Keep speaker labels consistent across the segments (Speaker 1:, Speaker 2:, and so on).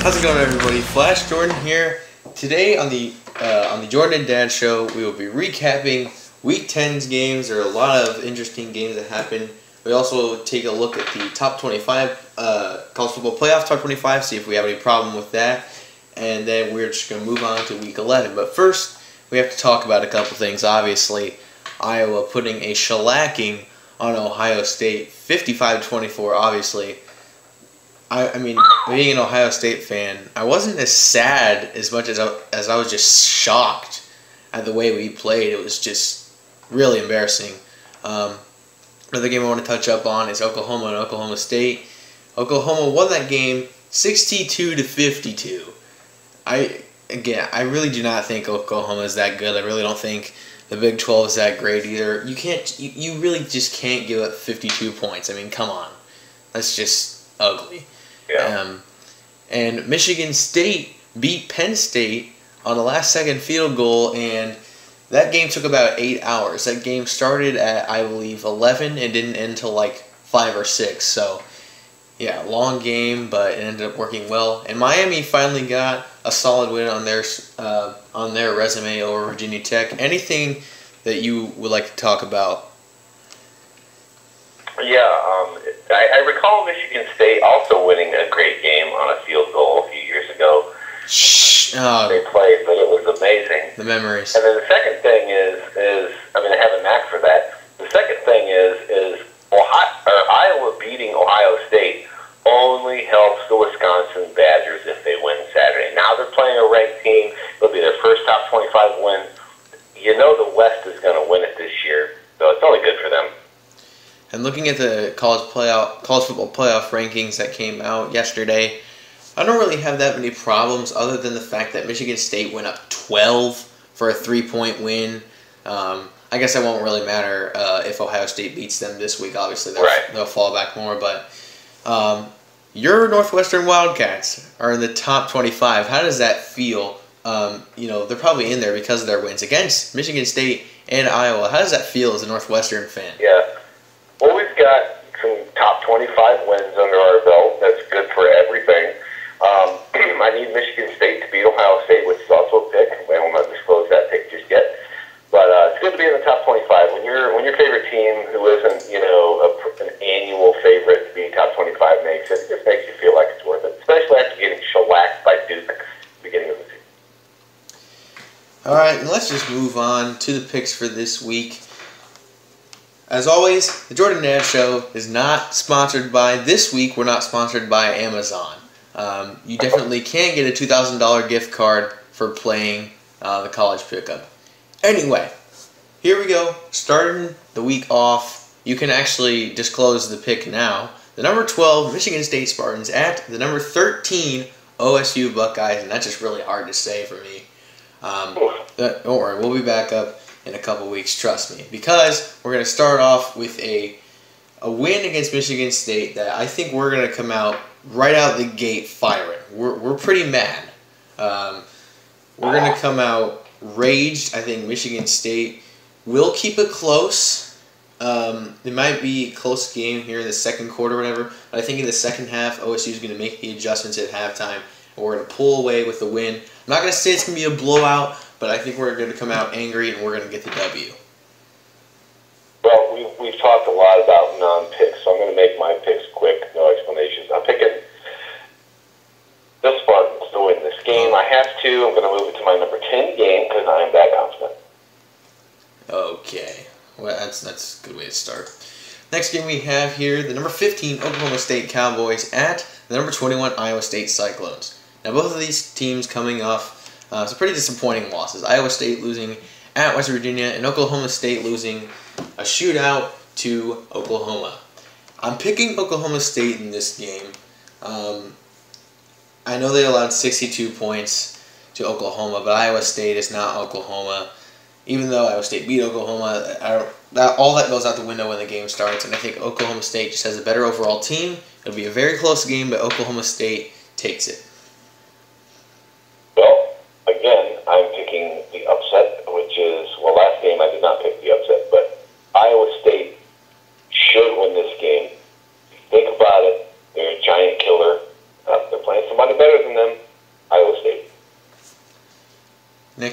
Speaker 1: How's it going, everybody? Flashjordan here. Today on the Jordan and Dad Show, we will be recapping Week 10's games. There are a lot of interesting games that happened. We also take a look at the top 25 college football playoff top 25, see if we have any problem with that, and then we're just going to move on to Week 11. But first, we have to talk about a couple things. Obviously, Iowa putting a shellacking on Ohio State, 55-24. Obviously. I mean, being an Ohio State fan, I wasn't as sad as much as I was just shocked at the way we played. It was just really embarrassing. Another game I want to touch up on is Oklahoma and Oklahoma State. Oklahoma won that game 62-52. I really do not think Oklahoma is that good. I really don't think the Big 12 is that great either. You really just can't give up 52 points. I mean, come on. That's just ugly.
Speaker 2: Yeah.
Speaker 1: And Michigan State beat Penn State on a last-second field goal, and that game took about 8 hours. That game started at, I believe, 11 and didn't end until like 5 or 6. So, yeah, long game, but it ended up working well. And Miami finally got a solid win on their resume over Virginia Tech. Anything that you would like to talk about?
Speaker 2: Yeah, I recall Michigan State also winning a great game on a field goal a few years ago. They played, but it was amazing.
Speaker 1: The memories.
Speaker 2: And then the second thing is I mean, I have a knack for that. The second thing is Iowa beating Ohio State only helps the Wisconsin Badgers if they win Saturday. Now they're playing a ranked team. It'll be their first top 25 win. You know the West is going to win it this year, so it's only good for them.
Speaker 1: And looking at the college football playoff rankings that came out yesterday, I don't really have that many problems other than the fact that Michigan State went up 12 for a 3-point win. I guess that won't really matter if Ohio State beats them this week. Obviously, they'll fall back more. But your Northwestern Wildcats are in the top 25. How does that feel? They're probably in there because of their wins against Michigan State and Iowa. How does that feel as a Northwestern fan?
Speaker 2: Yeah. Well, we've got some top 25 wins under our belt. That's good for everything. I need Michigan State to beat Ohio State, which is also a pick. We will not disclose that pick just yet. But it's good to be in the top 25. When your favorite team, who isn't an annual favorite to be top 25, makes it, just makes you feel like it's worth it, especially after getting shellacked by Duke at the beginning of the season.
Speaker 1: All right, and let's just move on to the picks for this week. As always, the Jordan Dad Show is not sponsored by, this week we're not sponsored by Amazon. You definitely can get a $2,000 gift card for playing the college pickup. Anyway, here we go. Starting the week off, you can actually disclose the pick now. The number 12 Michigan State Spartans at the number 13 OSU Buckeyes, and that's just really hard to say for me. Don't worry, we'll be back up in a couple weeks, trust me, because we're going to start off with a win against Michigan State that I think we're going to come out right out the gate firing. We're pretty mad. We're going to come out raged. I think Michigan State will keep it close. It might be a close game here in the second quarter or whatever, but I think in the second half, OSU is going to make the adjustments at halftime, and we're going to pull away with the win. I'm not going to say it's going to be a blowout, but I think we're going to come out angry and we're going to get the W.
Speaker 2: Well, we've talked a lot about non-picks, so I'm going to make my picks quick, no explanations. I'm picking the Spartans to win this game. I have to. I'm going to move it to my number 10 game because I am that confident.
Speaker 1: Okay. Well, that's a good way to start. Next game we have here, the number 15 Oklahoma State Cowboys at the number 21 Iowa State Cyclones. Now, both of these teams coming off some pretty disappointing losses. Iowa State losing at West Virginia and Oklahoma State losing a shootout to Oklahoma. I'm picking Oklahoma State in this game. I know they allowed 62 points to Oklahoma, but Iowa State is not Oklahoma. Even though Iowa State beat Oklahoma, all that goes out the window when the game starts, and I think Oklahoma State just has a better overall team. It'll be a very close game, but Oklahoma State takes it.
Speaker 2: Well, again, I'm picking the upset, which is, well, last game I did not pick the upset, but Iowa State should win this game. Think about it. They're a giant killer. They're playing somebody better than them.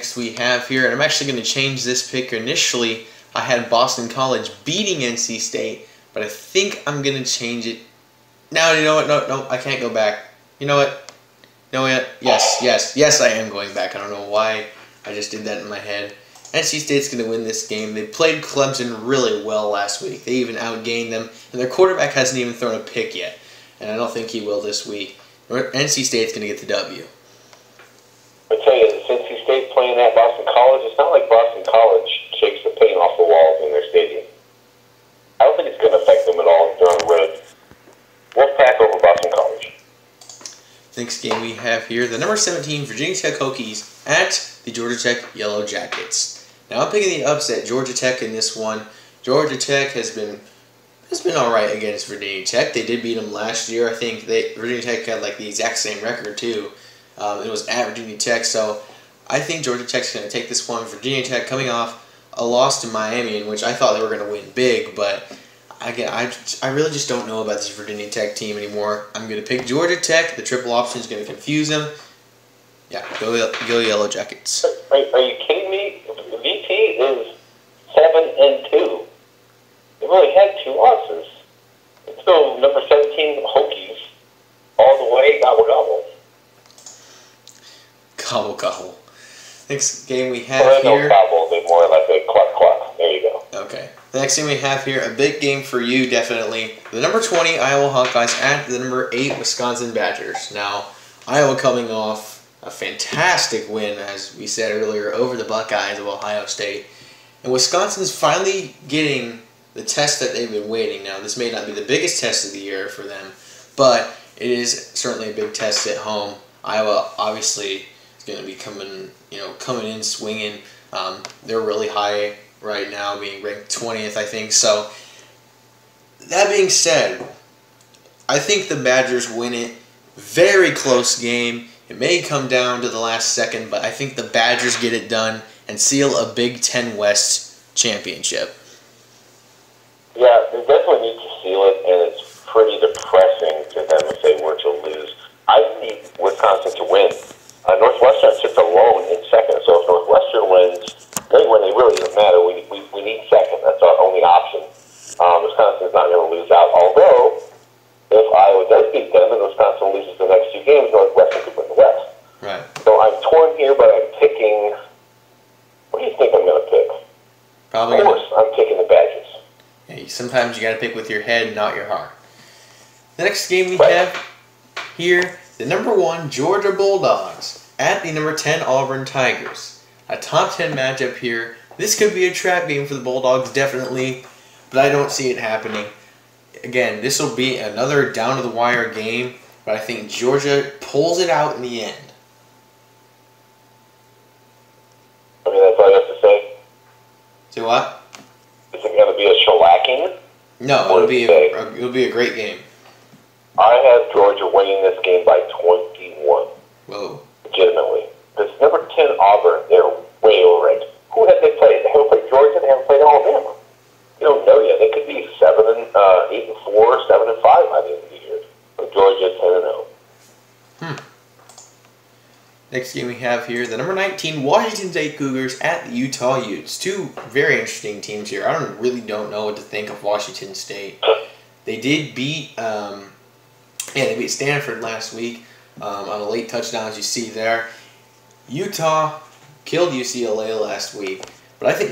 Speaker 1: Next we have here, and I'm actually going to change this pick. Initially, I had Boston College beating NC State, but I think I'm going to change it. No, you know what? No, I can't go back. You know what? No, yes, I am going back. I don't know why I just did that in my head. NC State's going to win this game. They played Clemson really well last week. They even outgained them, and their quarterback hasn't even thrown a pick yet, and I don't think he will this week. NC State's going to get the W.
Speaker 2: I tell you, since NC State playing at Boston College, it's not like Boston College shakes the paint off the walls in their stadium. I don't think it's going to affect them at all if they're on the road. Wolfpack over Boston College.
Speaker 1: Next game we have here, the number 17 Virginia Tech Hokies at the Georgia Tech Yellow Jackets. Now I'm picking the upset, Georgia Tech in this one. Georgia Tech has been all right against Virginia Tech. They did beat them last year. I think Virginia Tech had like the exact same record too. It was at Virginia Tech, so I think Georgia Tech's going to take this one. Virginia Tech coming off a loss to Miami, in which I thought they were going to win big, but I really just don't know about this Virginia Tech team anymore. I'm going to pick Georgia Tech. The triple option is going to confuse them. Yeah, go Yellow Jackets.
Speaker 2: Are you kidding me? VT is 7-2. They've only had 2 losses. Let's go number 17 Hokies all the way, gobble gobble.
Speaker 1: Gobble gobble. Next game we have here.
Speaker 2: No gobble, they're more like a cluck cluck. There you go.
Speaker 1: Okay. The next game we have here, a big game for you, definitely. The number 20 Iowa Hawkeyes at the number 8 Wisconsin Badgers. Now, Iowa coming off a fantastic win, as we said earlier, over the Buckeyes of Ohio State. And Wisconsin's finally getting the test that they've been waiting. Now, this may not be the biggest test of the year for them, but it is certainly a big test at home. Iowa obviously is going to be coming in swinging. They're really high right now, being ranked 20th, I think. So, that being said, I think the Badgers win it. Very close game. It may come down to the last second, but I think the Badgers get it done and seal a Big Ten West championship.
Speaker 2: Yeah, they definitely need to seal it, and it's pretty depressing to them if they were to lose. I need Wisconsin to win. Northwestern sits alone in second, so if Northwestern wins, they win. It really doesn't matter. We need second. That's our only option. Wisconsin's not going to lose out, although if Iowa does beat them and Wisconsin loses the next 2 games, Northwestern could win the West.
Speaker 1: Right.
Speaker 2: So I'm torn here, but I'm picking. What do you think I'm going to pick?
Speaker 1: Probably.
Speaker 2: Of course, I'm picking the Badgers.
Speaker 1: Yeah, sometimes you got to pick with your head, not your heart. The next game we have here, the number 1 Georgia Bulldogs at the number 10 Auburn Tigers. A top 10 matchup here. This could be a trap game for the Bulldogs, definitely, but I don't see it happening. Again, this will be another down-to-the-wire game, but I think Georgia pulls it out in the end.
Speaker 2: I mean, that's all you have to say?
Speaker 1: Say what?
Speaker 2: Is it going to be a shellacking?
Speaker 1: No, it'll be a great game.
Speaker 2: I have Georgia winning this game by 21.
Speaker 1: Whoa.
Speaker 2: Legitimately. Because number 10 Auburn, they're way overranked. Who have they played? They haven't played Georgia, they haven't played Alabama. You don't know yet. They could be 8-4, 7-5 by the end of the year. But Georgia 10-0.
Speaker 1: Next game we have here, the number 19 Washington State Cougars at the Utah Utes. 2 very interesting teams here. I really don't know what to think of Washington State. They did beat, they beat Stanford last week on a late touchdown, as you see there. Utah killed UCLA last week, but I think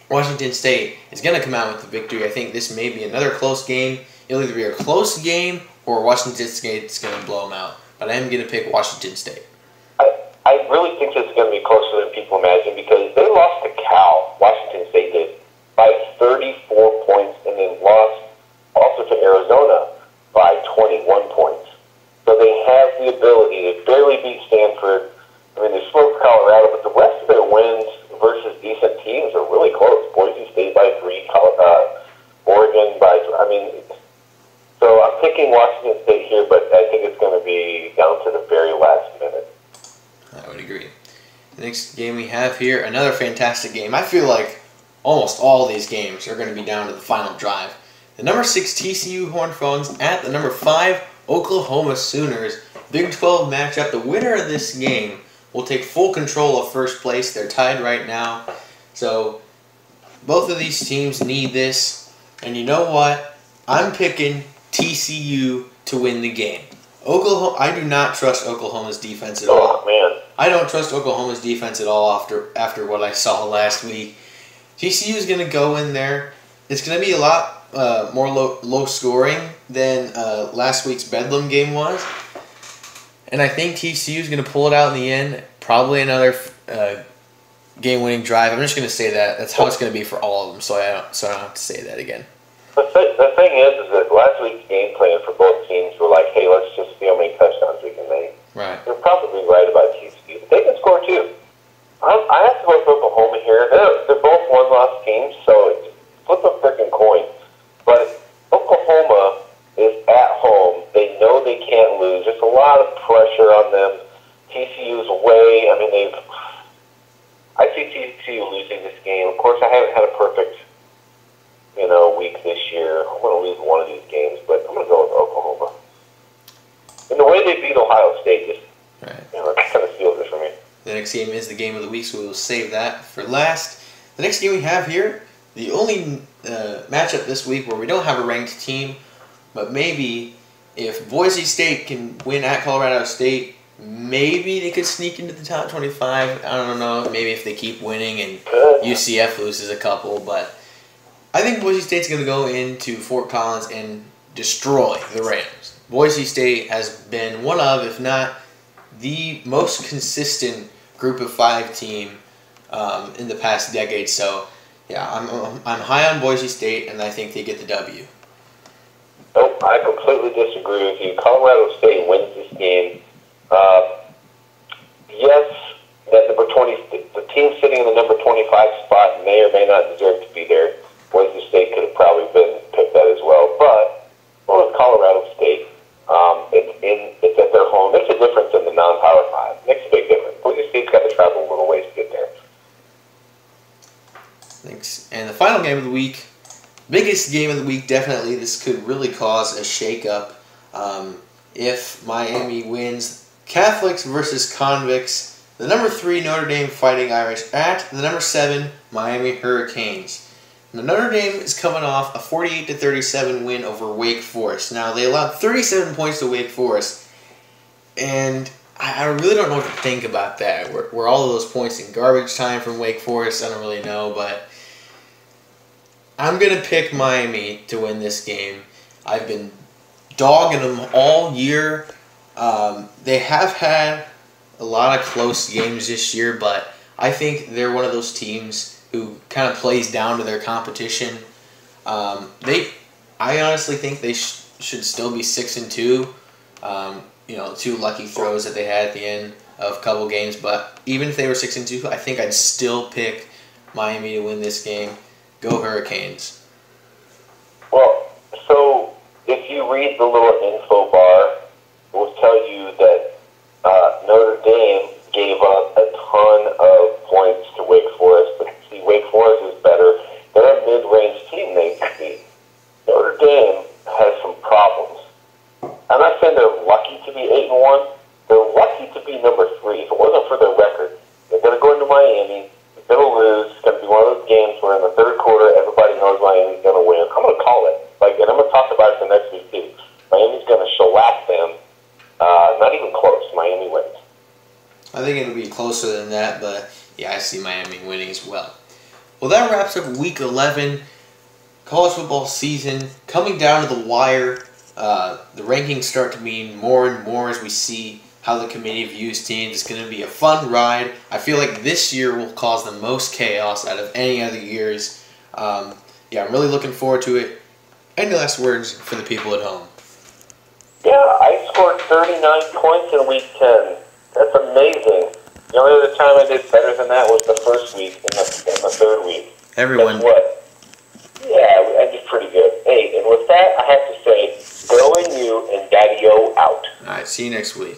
Speaker 1: Washington State is going to come out with the victory. I think this may be another close game. It'll either be a close game or Washington State's going to blow them out. But I am going to pick Washington State.
Speaker 2: I really think it's going to be closer than people imagine because they lost to Cal, Washington State did, by 34 points, and then lost also to Arizona by 21 points. So they have the ability to barely beat Stanford. I mean, they smoked Colorado, but the rest of their wins versus decent teams are really close. Boise State by 3, Oregon by 3. So I'm picking Washington State here, but I think it's going to be down to the very last minute.
Speaker 1: I would agree. The next game we have here, another fantastic game. I feel like almost all these games are going to be down to the final drive. The number 6 TCU Horned Frogs at the number 5 Oklahoma Sooners. Big 12 matchup. The winner of this game will take full control of first place. They're tied right now. So both of these teams need this. And you know what? I'm picking TCU to win the game. Oklahoma. I do not trust Oklahoma's defense at all.
Speaker 2: Oh, man.
Speaker 1: I don't trust Oklahoma's defense at all after what I saw last week. TCU is going to go in there. It's going to be a lot more low scoring than last week's Bedlam game was. And I think TCU is going to pull it out in the end. Probably another game-winning drive. I'm just going to say that. That's how it's going to be for all of them, so I don't have to say that again.
Speaker 2: The thing is that last week's game plan for both teams were like, hey, let's just see how many touchdowns we can make.
Speaker 1: Right.
Speaker 2: You're probably right about TCU. They can score too. I have to go with Oklahoma here. They're both one-loss teams, so it's flip a freaking coin. But Oklahoma is at home. They know they can't lose. There's a lot of pressure on them. TCU's away. I mean, I see TCU losing this game. Of course, I haven't had a perfect, week this year. I'm going to lose one of these games, but I'm going to go with Oklahoma. And the way they beat Ohio State just, kind of seals it for me.
Speaker 1: The next game is the game of the week, so we will save that for last. The next game we have here, the only matchup this week where we don't have a ranked team, but maybe if Boise State can win at Colorado State, maybe they could sneak into the top 25. I don't know. Maybe if they keep winning and UCF loses a couple, but I think Boise State's going to go into Fort Collins and destroy the Rams. Boise State has been one of, if not the most consistent group of 5 team in the past decade. So, yeah, I'm high on Boise State, and I think they get the W.
Speaker 2: Nope, I completely disagree with you. Colorado State wins this game. Yes, that the team sitting in the number 25 spot may or may not deserve to be there. Boise State could have probably picked that as well. But with Colorado State, it's at their home. Makes a difference in the non-Power 5. Makes a big difference. Boise State's got to travel a little ways to get there.
Speaker 1: Thanks. And the final game of the week, biggest game of the week, definitely. This could really cause a shakeup if Miami wins. Catholics versus Convicts. The number 3 Notre Dame Fighting Irish at the number 7 Miami Hurricanes. Now, Notre Dame is coming off a 48-37 win over Wake Forest. Now, they allowed 37 points to Wake Forest, and I really don't know what to think about that. Were all of those points in garbage time from Wake Forest? I don't really know, but I'm going to pick Miami to win this game. I've been dogging them all year. They have had a lot of close games this year, but I think they're one of those teams who kind of plays down to their competition. I honestly think they should still be 6-2. 2 lucky throws that they had at the end of a couple games. But even if they were 6-2, I think I'd still pick Miami to win this game. Go Hurricanes.
Speaker 2: Well, so if you read the little info bar, it will tell you that Notre Dame gave up a ton of points to Wake Forest. But see, Wake Forest is better. They're a mid-range team they beat. Notre Dame has some problems. I'm not saying they're lucky to be 8-1. They're lucky to be number 3. If it wasn't for their record, they're going to go into Miami. They're going to lose. It's going to be one of those games where in the third quarter, everybody knows Miami's going to win. I'm going to call it. And I'm going to talk about it for next week, too. Miami's going to shellac them. Not even close. Miami wins.
Speaker 1: I think it'll be closer than that, but yeah, I see Miami winning as well. Well, that wraps up Week 11. College football season coming down to the wire. The rankings start to mean more and more as we see how the committee views teams. It's going to be a fun ride. I feel like this year will cause the most chaos out of any other years. I'm really looking forward to it. Any last words for the people at home?
Speaker 2: Yeah, I scored 39 points in Week 10. That's amazing. The only other time I did better than that was the first week in the third week.
Speaker 1: Everyone.
Speaker 2: Guess what? Yeah, I did pretty good. Hey, and with that, I have to say, go and you and Daddy-O out.
Speaker 1: All right, see you next week.